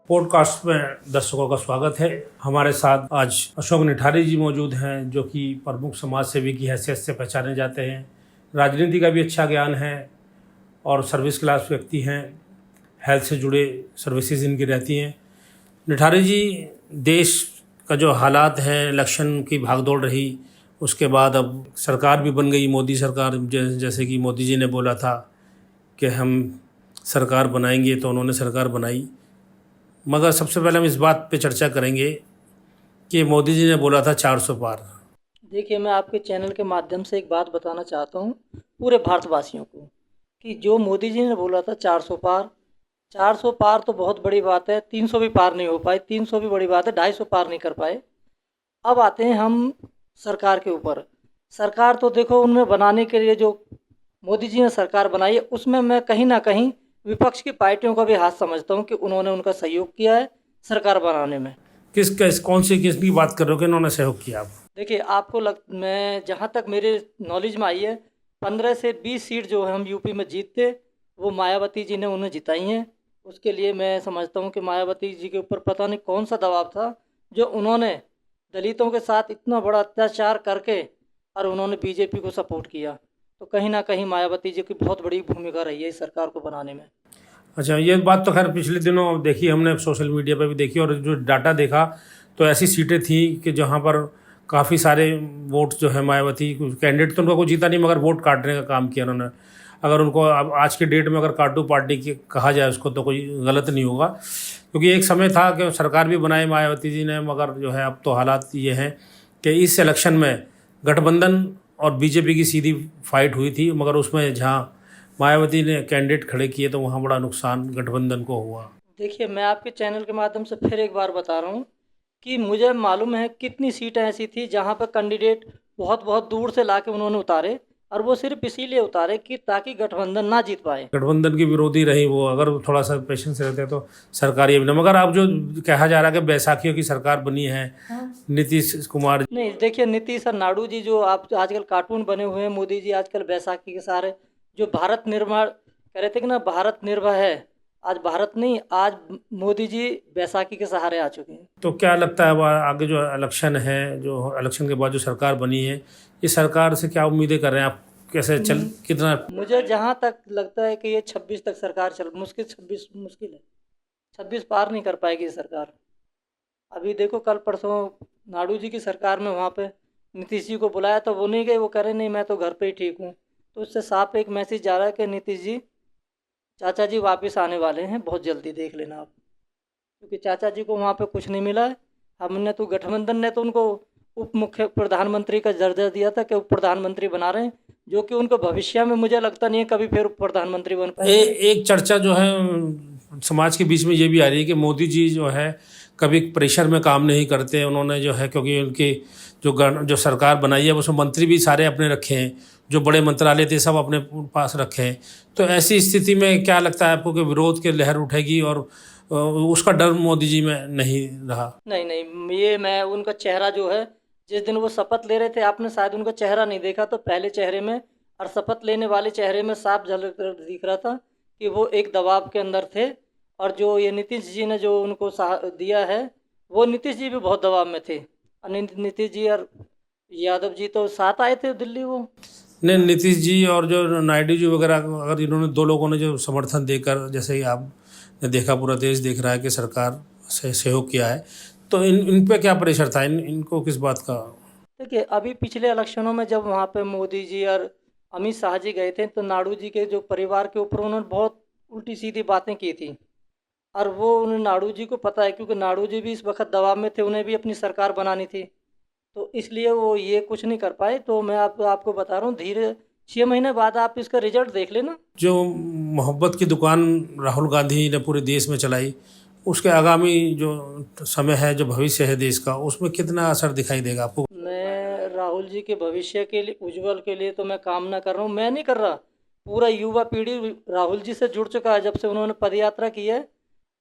Podcast में दर्शकों का स्वागत है। हमारे साथ आज अशोक निठारी जी मौजूद हैं, जो कि प्रमुख समाज सेवी की हैसियत से पहचाने जाते हैं। राजनीति का भी अच्छा ज्ञान है और सर्विस क्लास व्यक्ति हैं। हेल्थ से जुड़े सर्विसेज इनकी रहती हैं। निठारी जी, देश का जो हालात हैं, इलेक्शन की भागदौड़ रही, उसके बाद अब सरकार भी बन गई, मोदी सरकार। जैसे कि मोदी जी ने बोला था कि हम सरकार बनाएंगे, तो उन्होंने सरकार बनाई। मगर सबसे पहले हम इस बात पे चर्चा करेंगे कि मोदी जी ने बोला था 400 पार। देखिए, मैं आपके चैनल के माध्यम से एक बात बताना चाहता हूँ पूरे भारतवासियों को कि जो मोदी जी ने बोला था 400 पार तो बहुत बड़ी बात है। 300 भी पार नहीं हो पाए, 300 भी बड़ी बात है, 250 पार नहीं कर पाए। अब आते हैं हम सरकार के ऊपर। सरकार तो देखो, उनमें बनाने के लिए जो मोदी जी ने सरकार बनाई है, उसमें मैं कहीं ना कहीं विपक्ष की पार्टियों का भी हाथ समझता हूँ कि उन्होंने उनका सहयोग किया है सरकार बनाने में। किसकी बात कर रहे हो कि इन्होंने सहयोग किया? आप देखिए, मैं जहाँ तक मेरे नॉलेज में आई है, 15 से 20 सीट जो है हम यूपी में जीतते, वो मायावती जी ने उन्हें जिताई हैं। उसके लिए मैं समझता हूँ कि मायावती जी के ऊपर पता नहीं कौन सा दबाव था, जो उन्होंने दलितों के साथ इतना बड़ा अत्याचार करके और उन्होंने बीजेपी को सपोर्ट किया। तो कहीं ना कहीं मायावती जी की बहुत बड़ी भूमिका रही है इस सरकार को बनाने में। अच्छा, ये बात तो खैर पिछले दिनों देखी हमने, सोशल मीडिया पे भी देखी, और जो डाटा देखा तो ऐसी सीटें थी कि जहाँ पर काफ़ी सारे वोट जो है मायावती कैंडिडेट तो उनका कोई जीता नहीं, मगर वोट काटने का काम किया उन्होंने। अगर उनको अब आज के डेट में अगर काटू पार्टी की कहा जाए उसको, तो कोई गलत नहीं होगा, क्योंकि एक समय था कि सरकार भी बनाई मायावती जी ने। मगर जो है अब तो हालात ये हैं कि इस इलेक्शन में गठबंधन और बीजेपी की सीधी फाइट हुई थी, मगर उसमें जहाँ मायावती ने कैंडिडेट खड़े किए तो वहाँ बड़ा नुकसान गठबंधन को हुआ। देखिए, मैं आपके चैनल के माध्यम से फिर एक बार बता रहा हूँ कि मुझे मालूम है कितनी सीटें ऐसी थी जहाँ पर कैंडिडेट बहुत बहुत दूर से लाके उन्होंने उतारे, और वो सिर्फ इसीलिए उतारे कि ताकि गठबंधन ना जीत पाए। गठबंधन की विरोधी रही वो, अगर थोड़ा सा पेशेंस रहते तो सरकार ये भी ना। मगर अब जो कहा जा रहा है कि बैसाखियों की सरकार बनी है, हाँ। नीतीश कुमार। नहीं, देखिए, नीतीश और नायडू जी जो आप आजकल कार्टून बने हुए हैं, मोदी जी आजकल बैसाखी के सारे जो भारत निर्माण कह रहे थे कि ना, भारत निर्भर है, आज भारत नहीं, आज मोदी जी बैसाखी के सहारे आ चुके हैं। तो क्या लगता है अब आगे जो इलेक्शन है, जो इलेक्शन के बाद जो सरकार बनी है, इस सरकार से क्या उम्मीदें कर रहे हैं आप? कैसे चल कितना? मुझे जहाँ तक लगता है कि ये 26 तक सरकार चल, मुश्किल 26 मुश्किल है, 26 पार नहीं कर पाएगी ये सरकार। अभी देखो, कल परसों नायडू जी की सरकार में वहाँ पे नीतीश जी को बुलाया तो वो नहीं गए, वो कह रहे नहीं, मैं तो घर पे ही ठीक हूँ। तो उससे साफ एक मैसेज जा रहा है कि नीतीश जी, चाचा जी वापस आने वाले हैं बहुत जल्दी, देख लेना आप। क्योंकि चाचा जी को वहाँ पे कुछ नहीं मिला है। हमने तो, गठबंधन ने तो उनको उप मुख्य प्रधानमंत्री का दर्जा दिया था कि उप प्रधानमंत्री बना रहे हैं, जो कि उनको भविष्य में मुझे लगता नहीं है कभी फिर उप प्रधानमंत्री बन पाएंगे। एक चर्चा जो है समाज के बीच में ये भी आ रही है कि मोदी जी जो है कभी प्रेशर में काम नहीं करते। उन्होंने जो है, क्योंकि उनकी जो सरकार बनाई है उसमें मंत्री भी सारे अपने रखे हैं, जो बड़े मंत्रालय थे सब अपने पास रखे हैं। तो ऐसी स्थिति में क्या लगता है आपको कि विरोध की लहर उठेगी और उसका डर मोदी जी में नहीं रहा? नहीं नहीं, ये मैं उनका चेहरा जो है, जिस दिन वो शपथ ले रहे थे, आपने शायद उनका चेहरा नहीं देखा, तो पहले चेहरे में और शपथ लेने वाले चेहरे में साफ झलक दिख रहा था कि वो एक दबाव के अंदर थे। और जो ये नीतीश जी ने जो उनको दिया है, वो नीतीश जी भी बहुत दबाव में थे। और नीतीश जी और यादव जी तो साथ आए थे दिल्ली वो। नहीं, नीतीश जी और जो नायडू जी वगैरह, अगर इन्होंने दो लोगों ने जो समर्थन देकर, जैसे ही आपने देखा पूरा देश देख रहा है कि सरकार से सहयोग किया है, तो इन पे क्या प्रेशर था? इनको किस बात का? देखिए, अभी पिछले इलेक्शनों में जब वहाँ पे मोदी जी और अमित शाह जी गए थे, तो नायडू जी के जो परिवार के ऊपर उन्होंने बहुत उल्टी सीधी बातें की थी। और वो उन्हें, नायडू जी को पता है, क्योंकि नायडू जी भी इस वक्त दबाव में थे, उन्हें भी अपनी सरकार बनानी थी। तो इसलिए वो ये कुछ नहीं कर पाए। तो मैं आपको बता रहा हूँ, धीरे 6 महीने बाद आप इसका रिजल्ट देख लेना। जो मोहब्बत की दुकान राहुल गांधी ने पूरे देश में चलाई, उसके आगामी जो समय है, जो भविष्य है देश का, उसमें कितना असर दिखाई देगा आपको? मैं राहुल जी के भविष्य के लिए, उज्जवल के लिए तो मैं कामना कर रहा हूँ, मैं नहीं कर रहा, पूरा युवा पीढ़ी राहुल जी से जुड़ चुका है जब से उन्होंने पदयात्रा की है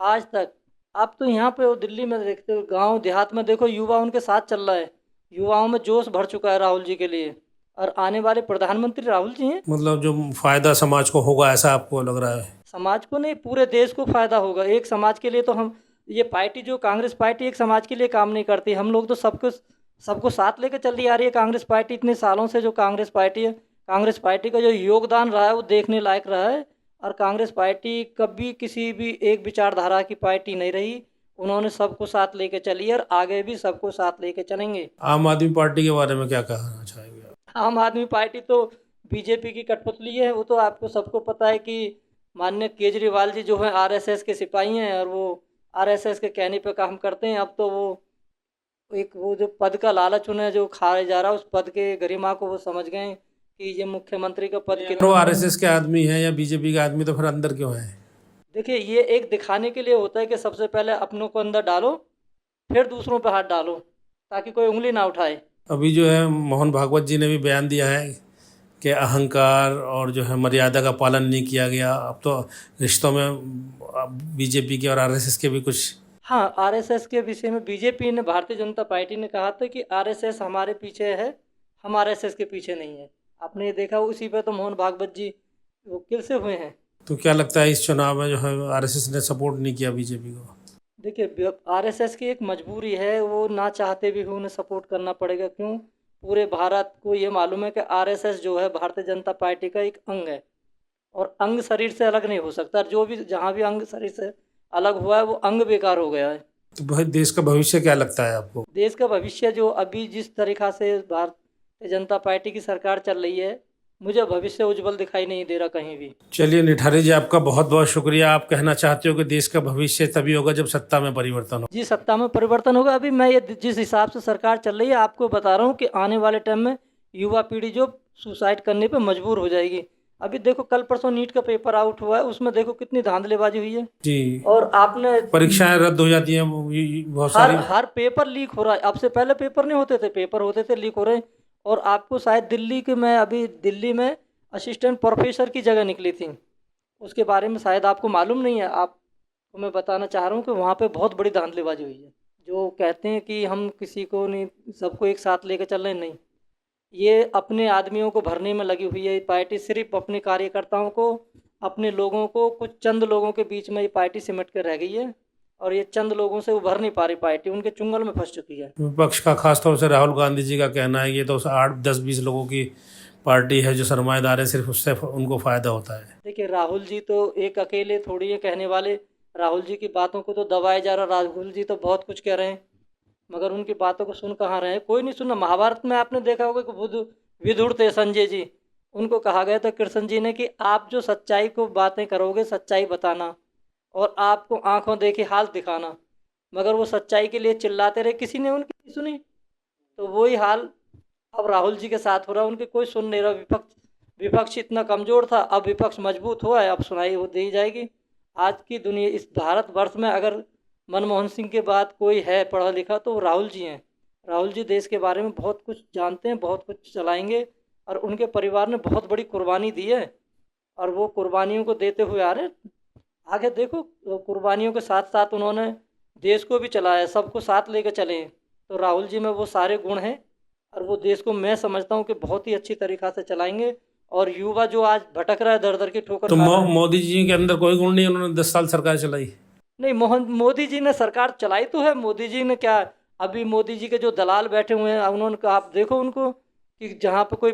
आज तक। आप तो यहाँ पे हो दिल्ली में देखते हो, गांव देहात में देखो, युवा उनके साथ चल रहा है, युवाओं में जोश भर चुका है राहुल जी के लिए। और आने वाले प्रधानमंत्री राहुल जी हैं। मतलब जो फायदा समाज को होगा, ऐसा आपको लग रहा है? समाज को नहीं, पूरे देश को फायदा होगा। एक समाज के लिए तो हम ये पार्टी जो कांग्रेस पार्टी एक समाज के लिए काम नहीं करती। हम लोग तो सबको साथ लेकर चल रही आ रही है कांग्रेस पार्टी इतने सालों से। जो कांग्रेस पार्टी है, कांग्रेस पार्टी का जो योगदान रहा है वो देखने लायक रहा है। और कांग्रेस पार्टी कभी किसी भी एक विचारधारा की पार्टी नहीं रही। उन्होंने सबको साथ लेके चली है और आगे भी सबको साथ लेके चलेंगे। आम आदमी पार्टी के बारे में क्या कहना चाहेंगे आप? आम आदमी पार्टी तो बीजेपी की कठपुतली है। वो तो आपको सबको पता है कि माननीय केजरीवाल जी जो है आरएसएस के सिपाही हैं और वो आरएसएस के कहने पे काम करते हैं। अब तो वो जो पद का लालच उन्हें जो खाया जा रहा है, उस पद के गरिमा को वो समझ गए हैं कि ये मुख्यमंत्री का पद अगर वो आरएसएस के आदमी है या बीजेपी के आदमी तो फिर अंदर क्यों है? देखिए, ये एक दिखाने के लिए होता है कि सबसे पहले अपनों को अंदर डालो, फिर दूसरों पे हाथ डालो, ताकि कोई उंगली ना उठाए। अभी जो है मोहन भागवत जी ने भी बयान दिया है कि अहंकार और जो है मर्यादा का पालन नहीं किया गया। अब तो रिश्तों में बीजेपी के और आरएसएस के भी कुछ। हाँ, आरएसएस के विषय में बीजेपी ने, भारतीय जनता पार्टी ने कहा था कि आरएसएस हमारे पीछे है, हम आरएसएस के पीछे नहीं है। आपने ये देखा, उसी पे तो मोहन भागवत जी वो किल से हुए हैं। तो क्या लगता है इस चुनाव में जो है आरएसएस ने सपोर्ट नहीं किया बीजेपी को? देखिए, आरएसएस की एक मजबूरी है, वो ना चाहते भी उन्हें सपोर्ट करना पड़ेगा। क्यों? पूरे भारत को ये मालूम है कि आरएसएस जो है भारतीय जनता पार्टी का एक अंग है और अंग शरीर से अलग नहीं हो सकता। जो भी जहाँ भी अंग शरीर से अलग हुआ है वो अंग बेकार हो गया है। तो भाई देश का भविष्य क्या लगता है आपको? देश का भविष्य जो अभी जिस तरीक़ा से भारतीय जनता पार्टी की सरकार चल रही है, मुझे भविष्य उज्जवल दिखाई नहीं दे रहा कहीं भी। चलिए निठारी जी, आपका बहुत बहुत शुक्रिया। आप कहना चाहते हो कि देश का भविष्य तभी होगा जब सत्ता में परिवर्तन हो? जी, सत्ता में परिवर्तन होगा। अभी मैं ये जिस हिसाब से सरकार चल रही है, आपको बता रहा हूँ कि आने वाले टाइम में युवा पीढ़ी जो सुसाइड करने पे मजबूर हो जाएगी। अभी देखो, कल परसों नीट का पेपर आउट हुआ है, उसमें देखो कितनी धांधलेबाजी हुई है। जी, और आपने परीक्षाएं रद्द हो जाती हैं बहुत सारी। हर पेपर लीक हो रहा है। अब से पहले पेपर नहीं होते थे, पेपर होते थे, लीक हो रहे हैं। और आपको शायद दिल्ली में असिस्टेंट प्रोफेसर की जगह निकली थी, उसके बारे में शायद आपको मालूम नहीं है। आपको मैं बताना चाह रहा हूँ कि वहाँ पे बहुत बड़ी धांधलीबाजी हुई है। जो कहते हैं कि हम किसी को नहीं, सबको एक साथ लेकर चल रहे हैं, नहीं, ये अपने आदमियों को भरने में लगी हुई है। ये पार्टी सिर्फ अपने कार्यकर्ताओं को, अपने लोगों को, कुछ चंद लोगों के बीच में ये पार्टी सिमट कर रह गई है और ये चंद लोगों से उभर नहीं पा रही। पार्टी उनके चुंगल में फंस चुकी है। विपक्ष का खासतौर से राहुल गांधी जी का कहना है ये तो 8-10-20 लोगों की पार्टी है जो सरमाएदार है, सिर्फ उससे उनको फायदा होता है। देखिए, राहुल जी तो एक अकेले थोड़ी है कहने वाले। राहुल जी की बातों को तो दबाया जा रहा। राहुल जी तो बहुत कुछ कह रहे हैं, मगर उनकी बातों को सुन कहाँ रहे हैं? कोई नहीं सुना। महाभारत में आपने देखा होगा कि विदुर थे संजय जी, उनको कहा गया था कृष्ण जी ने कि आप जो सच्चाई को बातें करोगे, सच्चाई बताना और आपको आंखों देखी हाल दिखाना, मगर वो सच्चाई के लिए चिल्लाते रहे, किसी ने उनकी नहीं सुनी। तो वही हाल अब राहुल जी के साथ हो रहा है। उनके कोई सुन नहीं रहा। विपक्ष इतना कमज़ोर था, अब विपक्ष मजबूत हुआ है, अब सुनाई वो दी जाएगी। आज की दुनिया, इस भारतवर्ष में अगर मनमोहन सिंह के बाद कोई है पढ़ा लिखा तो वो राहुल जी हैं। राहुल जी देश के बारे में बहुत कुछ जानते हैं, बहुत कुछ चलाएंगे और उनके परिवार ने बहुत बड़ी कुर्बानी दी है और वो कुर्बानियों को देते हुए आ रहे। आगे देखो, कुर्बानियों के साथ साथ उन्होंने देश को भी चलाया, सबको साथ लेकर चले। तो राहुल जी में वो सारे गुण हैं और वो देश को मैं समझता हूँ कि बहुत ही अच्छी तरीक़ा से चलाएंगे। और युवा जो आज भटक रहा है, दर दर की ठोकर तो खा रहा है। मोदी जी के अंदर कोई गुण नहीं, उन्होंने 10 साल सरकार चलाई। नहीं, मोदी जी ने सरकार चलाई तो है। मोदी जी ने क्या, अभी मोदी जी के जो दलाल बैठे हुए हैं, उन्होंने कहा, आप देखो उनको कि जहाँ पे कोई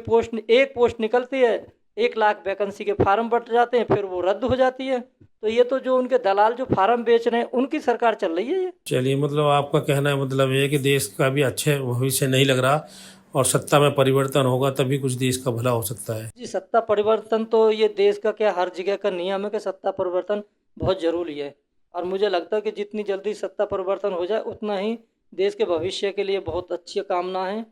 एक पोस्ट निकलती है, 1 लाख वैकेंसी के फार्म भर जाते हैं, फिर वो रद्द हो जाती है। तो ये तो जो उनके दलाल जो फार्म बेच रहे हैं, उनकी सरकार चल रही है ये। चलिए, मतलब आपका कहना है मतलब ये कि देश का भी अच्छे भविष्य नहीं लग रहा और सत्ता में परिवर्तन होगा तभी कुछ देश का भला हो सकता है। जी, सत्ता परिवर्तन तो ये देश का क्या हर जगह का नियम है कि सत्ता परिवर्तन बहुत ज़रूरी है। और मुझे लगता है कि जितनी जल्दी सत्ता परिवर्तन हो जाए उतना ही देश के भविष्य के लिए बहुत अच्छी कामना है,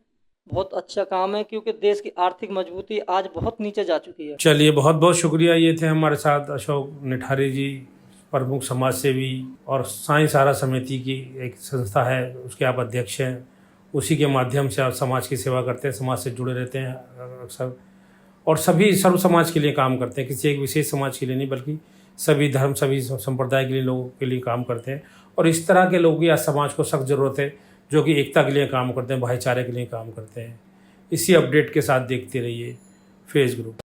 बहुत अच्छा काम है, क्योंकि देश की आर्थिक मजबूती आज बहुत नीचे जा चुकी है। चलिए, बहुत बहुत शुक्रिया। ये थे हमारे साथ अशोक निठारी जी, प्रमुख समाज सेवी और साईं सारा समिति की एक संस्था है, उसके आप अध्यक्ष हैं। उसी के माध्यम से आप समाज की सेवा करते हैं, समाज से जुड़े रहते हैं अक्सर, और सभी सर्व समाज के लिए काम करते हैं। किसी एक विशेष समाज के लिए नहीं, बल्कि सभी धर्म, सभी संप्रदाय के लिए, लोगों के लिए काम करते हैं। और इस तरह के लोगों की आज समाज को सख्त ज़रूरत है, जो कि एकता के लिए काम करते हैं, भाईचारे के लिए काम करते हैं। इसी अपडेट के साथ देखते रहिए फेस ग्रुप।